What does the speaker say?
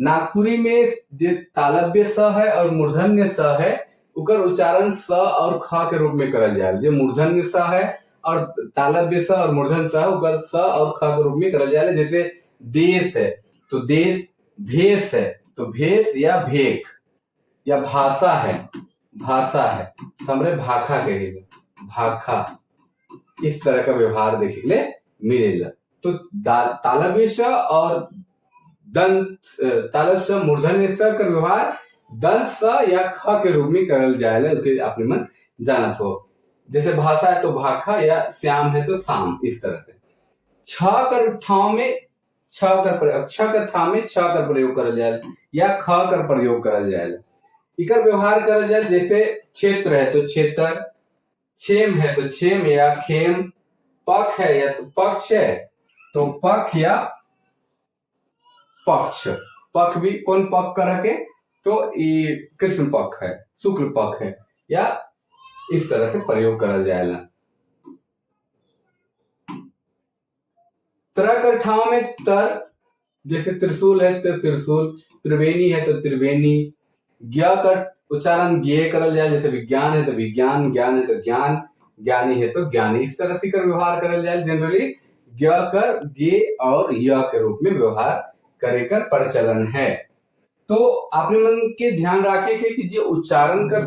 नागपुरी में जे तालव्य स है और मूर्धन्य स है उकर उच्चारण स और ख के रूप में करल जाए। जो मूर्धन्य स है और तालव्य स और मूर्धन्य स है उकर स और ख के रूप में करल जाए। जैसे देश है तो देश, भेष है तो भेष या भेख, या भाषा है तो हमरे भाखा कहेंगे, भाखा। इस तरह का व्यवहार देखे के लिए मिलेगा। तो तालव्य स और दंत तालव्य स मूर्धन्य स का व्यवहार दंत स या ख के रूप में करल जाएगा। उसके आपने मन जानत हो। जैसे भाषा है तो भाखा या श्याम है तो शाम। इस तरह से छ कर ठाव में छ कर प्रयोग करल जाए या ख कर प्रयोग करल जाए। इकर व्यवहार करल जाए। जैसे क्षेत्र है तो क्षेत्र, क्षेम है तो क्षेम या खेम, पक्ष है या तो पक्ष है तो पक्ष या पक्ष। पक्ष भी कौन पक्ष कर के तो ये कृष्ण पक्ष है, शुक्ल पक्ष है, या इस तरह से प्रयोग करल जाएगा। तरह कर ठाव में तर, जैसे त्रिशूल है तो त्रिशूल, त्रिवेणी है तो त्रिवेणी। ज्ञ कर उच्चारण ज्ञ करल जाए। जैसे विज्ञान है तो विज्ञान, ज्ञान है तो ज्ञान, ज्ञानी है तो ज्ञानी। इस तरह से कर व्यवहार करल जाए। जनरली ज्ञ कर गे और य के रूप में व्यवहार करे कर प्रचलन है। तो आपने मन के ध्यान रखे कि जो उच्चारण कर